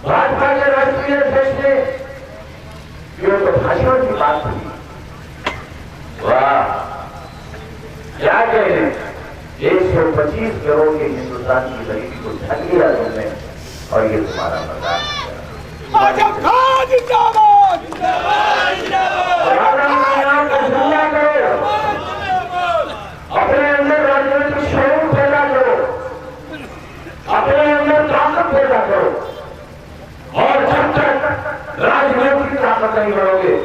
भाजपा के राष्ट्रीय अध्यक्ष ने ये तो भाषण की बात हुई। वाह, क्या कह रहे, 125 करोड़ के हिंदुस्तान की गरीबी को ठग लिया तुमने और ये तुम्हारा मजाक। अपने अंदर राजनीतिक शौक पैदा करो, अपने अंदर ताकत पैदा करो, और जब तक राजनीतिक ताकत नहीं बढ़ोगे,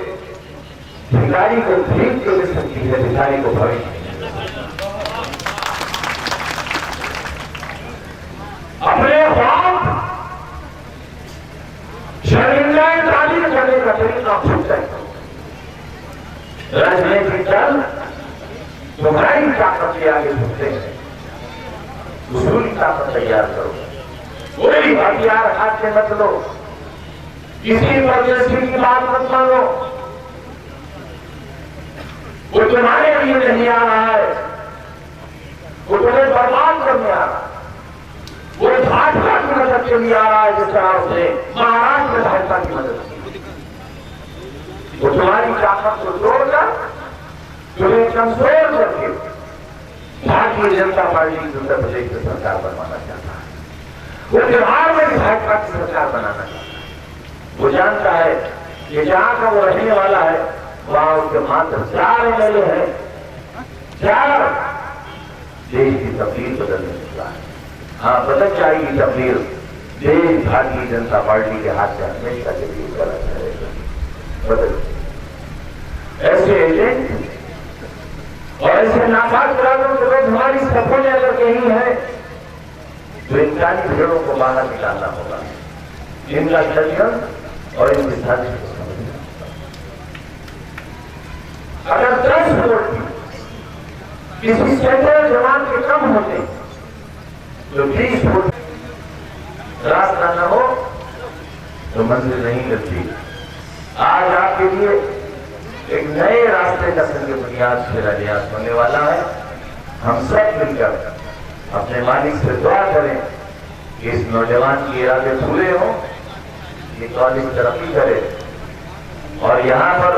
भिखारी को भीख तो मिल सकती है, भिखारी को भविष्य। अपने ख्वाब शर्मिंदाएं तालीम करने का तरीका खुद तय करो। राजनीतिक दल तुम्हारी ताकत के आगे झुकते हैं, दूसरी ताकत तैयार करो। कोई हथियार हाथ में मत लो, किसी परदेशी की बात मत मानो। वो तुम्हारे लिए नहीं आ रहा है, वो तुम्हें बर्बाद करने आ रहा है। वो भाजपा की मदद के लिए आ रहा है, जिस तरह उसने महाराष्ट्र में भाजपा की मदद की। वो तुम्हारी ताकत को तोड़कर तुम्हें कमजोर करके भारतीय जनता पार्टी की उत्तर प्रदेश में सरकार बनवाना चाहता है। वो बिहार में भी भाजपा की सरकार बनाना चाहता है। वो जानता है कि जहां का वो रहने वाला है वहां उसके मात्र 4 MLA है, 4 देश की तब्दील बदलने निकला है। हाँ, बदल जाएगी तब्दील, देश भारतीय जनता पार्टी के हाथ में हमेशा के लिए गलत रहेगा। बदल ऐसे एजेंट और ऐसे नापाक इरादों के लोग हमारी सफों ने अगर कहीं है तो इंसानी भीड़ों को बाहर निकालना होगा, इनका षड्यंत्र और इनकी साजिश को समझना। अगर 10 वोट किसी सैकड़ों जवान के कम होते तो 20 वोट रास्ता न हो तो मंजिल नहीं मिलती। आज आपके लिए एक नए रास्ते का संग बुनियाद शिलान्यास होने वाला है। हम सब मिलकर अपने मालिक से दुआ करें कि इस नौजवान के इरादे पूरे हों, ये कॉलेज तरक्की करे और यहाँ पर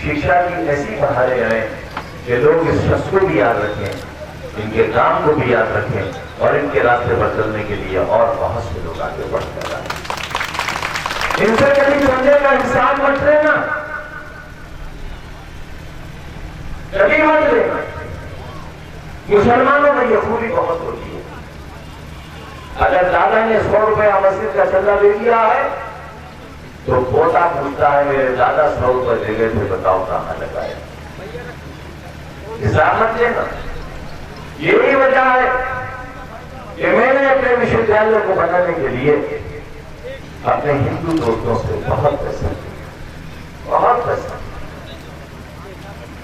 शिक्षा की ऐसी बहारें आए कि लोग इस शख्स को भी याद रखें, इनके काम को भी याद रखें और इनके रास्ते पर चलने के लिए और बहुत से लोग आगे बढ़ते आए। इनसे कभी संजय का हिसाब मत लेना, कभी मत लेना। मुसलमानों में यह खूबी बहुत होती है, अगर दादा ने 100 रुपया मस्जिद का चंदा दे दिया है तो पोता पूछता है मेरे दादा 100 रुपये दे गए थे, बताओ कहां लगाए। हिसाब मत लेना। यही वजह है कि मैंने अपने विश्वविद्यालय को बनाने के लिए अपने हिंदू दोस्तों से बहुत पैसा लिया, बहुत पैसा।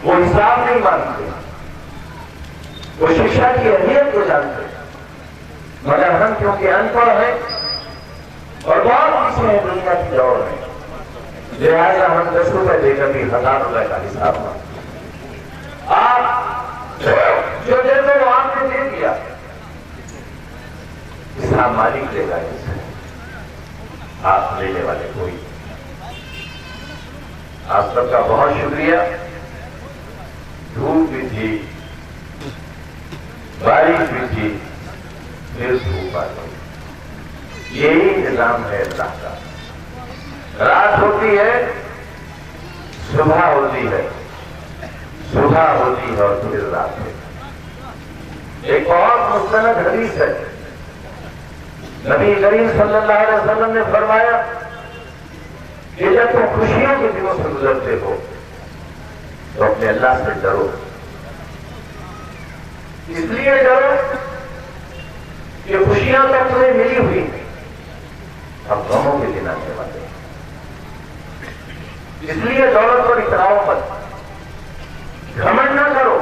वो हिसाब नहीं मानते, वो शिक्षा की अहमियत को जानते, मगर हम क्योंकि अनपढ़ हैं और बहुत पीछे हैं दुनिया की दौड़ में, लिहाजा हम 10 रुपए देकर भी 1000 रुपए का हिसाब मांगते। आप जो दे दो वो आपने दे दिया, हिसाब मालिक देगा, आप लेने वाले कोई। आप सबका बहुत शुक्रिया। धूप भी थी, बारिश भी थी, फिर धूप आ गई। यही निजाम है अल्लाह का। रात होती है, सुबह होती है, सुबह होती है और फिर रात होती है। एक बहुत मुस्तनद हदीस है, नबी करीम सल्लल्लाहु अलैहि वसल्लम ने फरमाया कि जब तुम खुशियों के दिनों से गुजरते हो तो अपने अल्लाह से डरो। इसलिए डरो कि खुशियां तो तुम्हें मिली हुई, अब गमों के दिन आने वाले। इसलिए दौलत पर इतराओ मत, घमंड न करो,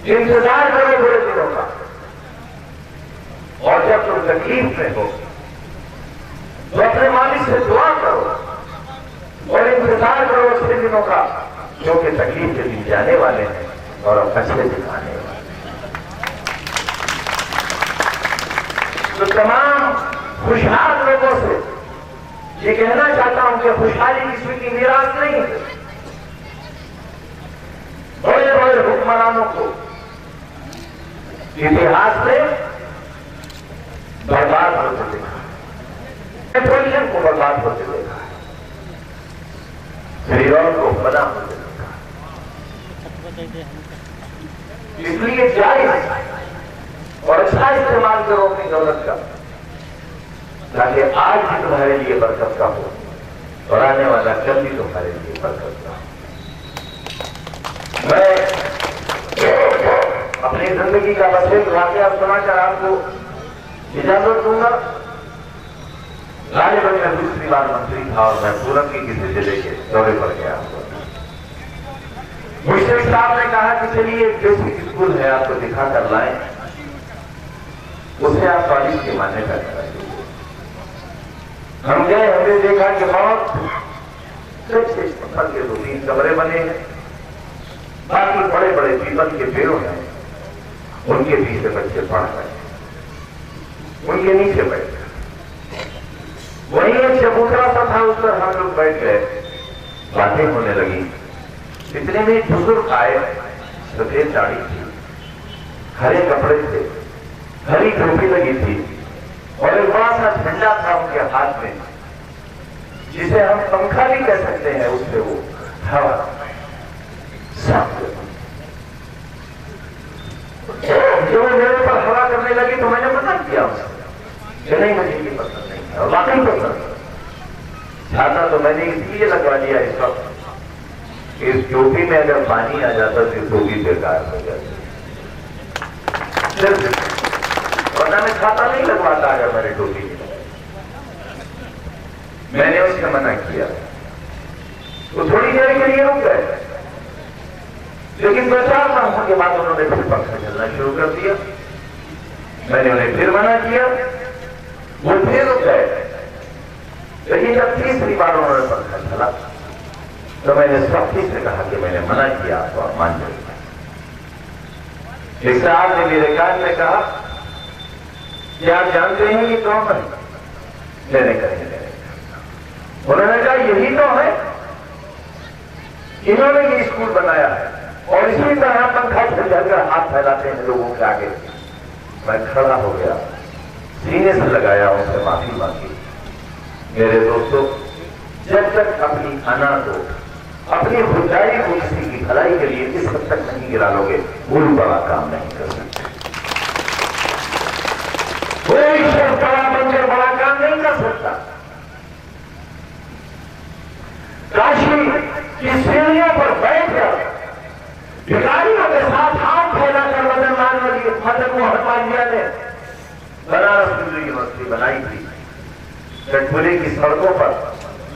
इंतजार करो बुरे दिनों का। और जब तुम तकलीफ में हो तो अपने मालिक से दुआ करो और इंतजार करो अच्छे दिनों का, क्योंकि तकलीफ के दिन जाने वाले हैं और अब अच्छे दिन आने वाले हैं। तो तमाम खुशहाल लोगों ये कहना चाहता हूं कि खुशहाली किसी की मीरास नहीं है। बड़े बड़े हुक्मरानों को इतिहास में बर्बाद होते देखा, पेट्रोलियम को बर्बाद होते देखा, श्रीराम को बना होते देखा। इसलिए जायज और अच्छा इस्तेमाल करो अपनी दौलत का, ताकि आज भी तुम्हारे लिए बरकत का हो और आने वाला कल भी तुम्हारे लिए बरकत का हो। मैं अपनी जिंदगी का बस एक वाकया सुनाकर आपको इजाजत दूंगा। राजगढ़ में दूसरी बार मंत्री था और मैं पूरब की किसी जिले के दौरे पर गया हुआ। मुझसे साहब ने कहा कि चलिए एक बेसिक स्कूल है, आपको दिखा कर लाएं, उसे आप कॉलेज की मान्यता कराइए। हम गए, हमने देखा कि बहुत अच्छे पत्थर के 2-3 कमरे बने हैं, बाकी बड़े बड़े पीपल के पेड़ों हैं, उनके पीछे बच्चे पढ़ रहे हैं, उनके नीचे बैठ गए। वहीं एक चबूतरा सा था, उस पर हम लोग बैठ गए, बातें होने लगी। इतने में एक बुजुर्ग आए, सफेद दाढ़ी थी, हरे कपड़े थे, हरी टोपी लगी थी और एक बड़ा सा झंडा था उनके हाथ में, जिसे हम पंखा भी कह सकते हैं, उससे वो हवा साफ। जब वो मेरे पर हवा करने लगी तो मैंने मना किया उससे कि नहीं, मुझे ये पसंद नहीं है। और वाकई पसंद छाता तो मैंने इसलिए लगवा लिया इस वक्त, इस टोपी में अगर पानी आ जाता तो टोपी बेकार हो जाती, वरना मैं छाता नहीं लगवाता अगर मेरे टोपी में। मैंने उससे मना किया, तो थोड़ी देर के लिए रुक गए, लेकिन 2-4 माह के बाद उन्होंने फिर पंखा चलना शुरू कर दिया। मैंने उन्हें फिर मना किया, वो फिर रुक गए, लेकिन जब तीसरी बार उन्होंने पंखा चला तो मैंने सख्ती से कहा कि मैंने मना किया, तो आप मान जाइए। एक साहब ने मेरे कान में कहा कि आप जानते हैं ये कौन है? मैंने कहा, उन्होंने कहा यही तो है, इन्होंने ये स्कूल बनाया है और इसी तरह पंखा झलझलकर हाथ फैलाते हैं लोगों के आगे। मैं खड़ा हो गया, सीने से लगाया, उनसे माफी मांगी। मेरे दोस्तों, जब तक अपनी अना को, अपनी खुदाई को किसी की भलाई के लिए इस हद तक नहीं गिरा लोगे, कोई बड़ा काम नहीं कर सकते। कोई शख्स बड़ा बनकर बड़ा काम नहीं कर सकता। काशी की सीढ़ियों पर बैठकर भिखारियों के साथ हाथ फैलाकर मदन मोहन मालवीय ने बनारस हिंदू यूनिवर्सिटी बनाई थी। कटपुरी की सड़कों पर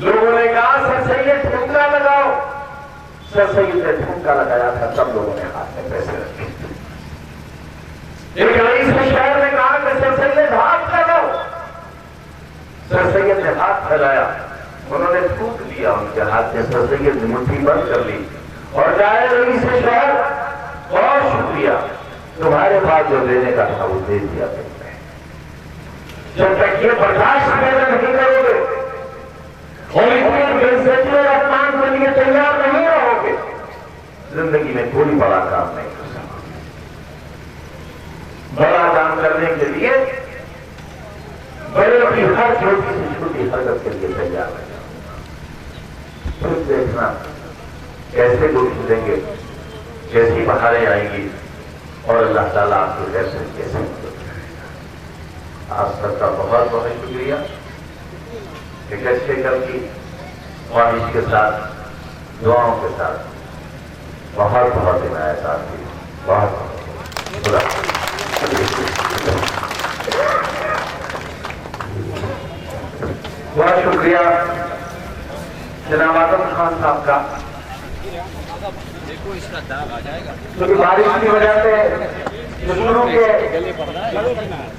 लोगों ने कहा सर सैयद ठुमका लगाओ, सर सैयद ने ठुमका लगाया था, सब लोगों ने हाथ में पैसे रखे। एक रईस शहर ने कहा कि सर सैयद हाथ लगाओ, सर सैयद ने हाथ फैलाया, उन्होंने थूक लिया उनके हाथ में, सर सैयद ने मुट्ठी बंद कर ली और जाए रईस शहर, बहुत शुक्रिया, तुम्हारे पास जो देने का था वो दे दिया तुमने। जब तक ये बर्दाश्त नहीं करोगे और इतने बेइज्जती और अपमान के लिए तैयार नहीं रहोगे, जिंदगी में कोई बड़ा काम नहीं कर सकते। बड़ा काम करने के लिए बड़े की हर छोटी से छोटी हरकत के लिए तैयार है। फिर देखना कैसे गुल खिलेंगे, कैसी बहारें आएंगी और अल्लाह ताला आपको कैसे कैसे मदद करेगा। आप सबका बहुत बहुत शुक्रिया। एक अच्छे कल की ख्वाहिश के साथ, दुआओं के साथ बहुत बहुत इनायत आपकी, बहुत बहुत शुक्रिया जनाब आजम खान साहब का। देखो इसका दाग आ जाएगा, क्योंकि बारिश की वजह से शुरू के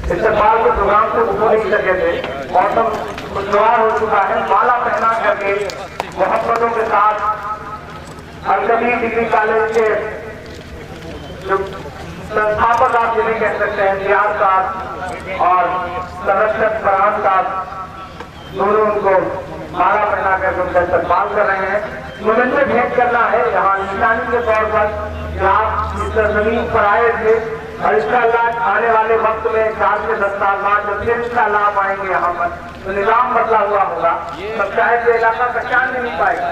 इस्तेमाल के प्रोग्राम से उठो नहीं सके थे। मौसम खुशगवार हो चुका है, माला पहना करके मोहब्बतों के साथ अरकबी डिग्री कॉलेज के जो संस्थापक आप जिन्हें कह सकते हैं, इम्तियाज साहब और संरक्षक फरहान साहब, दोनों उनको माला पहना कर उनका इस्तेमाल कर रहे हैं। मुझे भेंट करना है यहाँ निशानी के तौर पर कि आप इस जमीन पर आए थे और इसका लाभ आने वाले वक्त में 4 से 10 साल बाद जब फिर इसका लाभ आएंगे यहाँ पर तो निजाम बदला हुआ होगा, तब शायद ये इलाका पहचान नहीं पाएगा।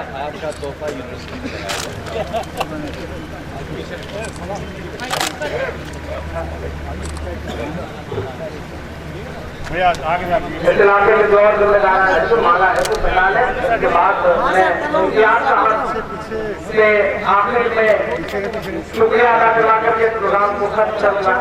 इस इलाके में जो और जिम्मेदार है जो माला है वो पहला लें। उसके बाद मैं इम्तियाज साहब से आखिर में शुक्रिया अदा करवा करके प्रोग्राम को खत्म करूंगा।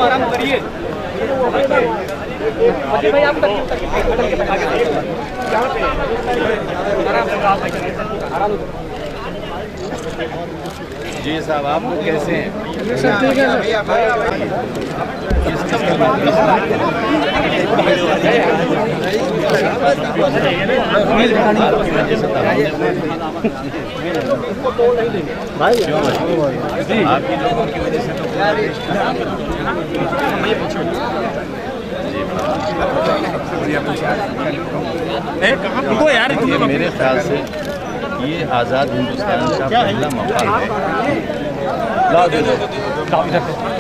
आराम करिए भाई, आप आराम। जी साहब, आप लोग कैसे हैं? ठीक है भाई, आपकी लोगों की वजह से तो यार मेरे ख्याल से ये आज़ाद हिंदुस्तान का पहला मौका है।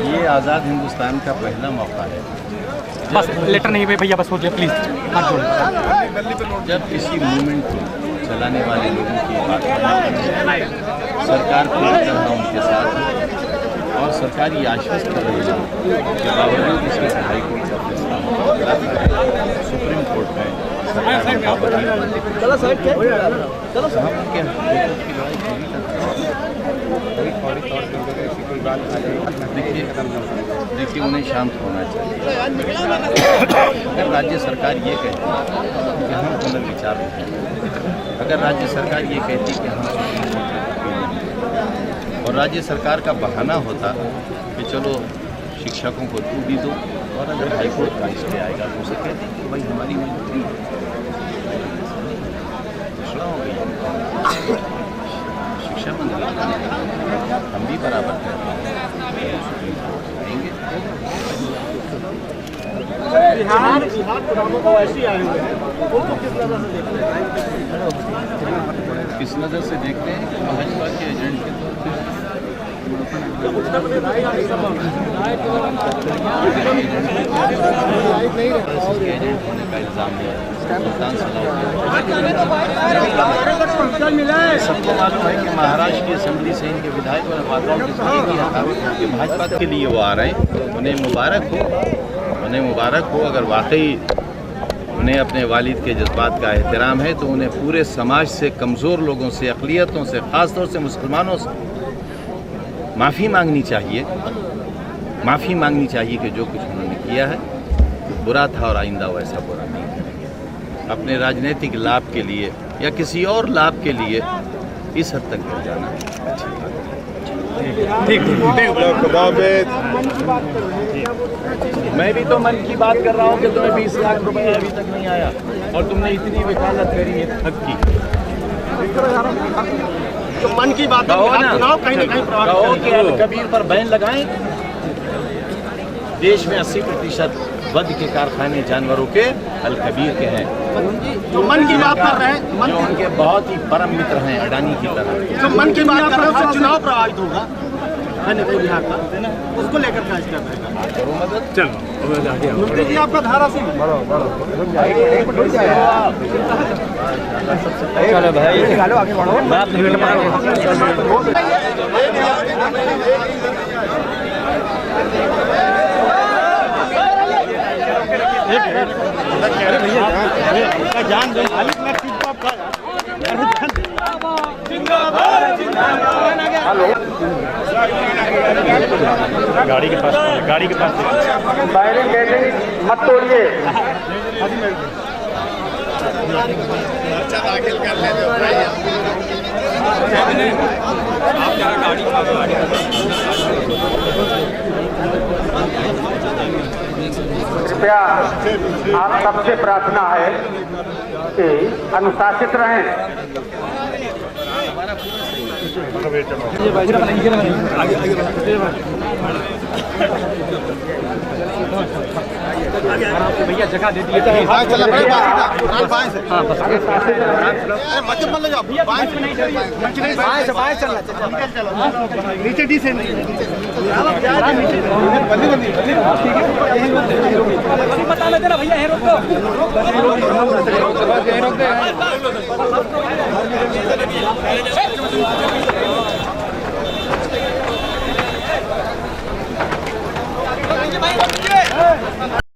ये आज़ाद हिंदुस्तान का पहला मौका है। बस लेटर नहीं है भैया, बस हो जाए प्लीज, हाथ जोड़े। जब किसी मूवमेंट को चलाने वाले लोगों की बात सरकार पूरी तरह उनके साथ है और सरकार ये आश्वस्त कर रही है कि बावजूद इसके हाई कोर्ट का फैसला सुप्रीम कोर्ट में देखिए उन्हें शांत होना चाहिए। अगर राज्य सरकार ये कहती कि हम पुनर्विचार होते हैं, अगर राज्य सरकार ये कहती कि हम सुप्रीम कोर्ट और राज्य सरकार का बहाना होता कि चलो शिक्षकों को तू भी दो, और अगर हाईकोर्ट का इस पे आएगा तो उसे कहते हैं कि भाई हमारी मजबूरी हो गई। शिक्षा मंत्री हम भी बराबर करते हैं, सुप्रीम कोर्ट आएंगे। बिहार को ऐसे आए हुए हैं, उनको किस नजर से देखते हैं? किस नज़र से देखते हैं कि भाजपा के एजेंट के तौर पर एजेंट होने का इल्ज़ाम दिया, सबको मालूम है कि महाराष्ट्र की असेंबली से इनके विधायक और वादाओं की किया था कि भाजपा के लिए वो आ रहे हैं। उन्हें मुबारक हो। अगर वाकई उन्हें अपने वालिद के जज्बात का एहतराम है तो उन्हें पूरे समाज से, कमज़ोर लोगों से, अक़लियतों से, ख़ास तौर से मुसलमानों से माफ़ी मांगनी चाहिए कि जो कुछ उन्होंने किया है बुरा था और आइंदा वैसा बुरा नहीं करेंगे। अपने राजनीतिक लाभ के लिए या किसी और लाभ के लिए इस हद तक गिर जाना ठीक। मैं भी तो मन की बात कर रहा हूँ कि तुम्हें 20 लाख रुपए अभी तक नहीं आया और तुमने इतनी वकालत करी है हक की। तो मन की बात कहो ना, कहीं ना कहीं कहो कि अल कबीर पर बैन लगाएं। देश में 80% वध के कारखाने जानवरों के अल कबीर के हैं। तो मन की बात कर रहे हैं, जो उनके बहुत ही परम मित्र हैं, अडानी की तरह। जो मन की बात कर रहे हैं, चुनाव प्रभावित होगा बिहार का, उसको लेकर क्या स्टेप है? करो मदद। चलो मंत्री जी, आपका धारा सिंह चलो भाई, आगे बढ़ो। जान दो गाड़ी के पास बैरिकेड मत तोड़िए। कृपया आप सबसे प्रार्थना है कि अनुशासित रहें। भैया जगह दे दिए नीचे डी से बता देना भैया है रोक दो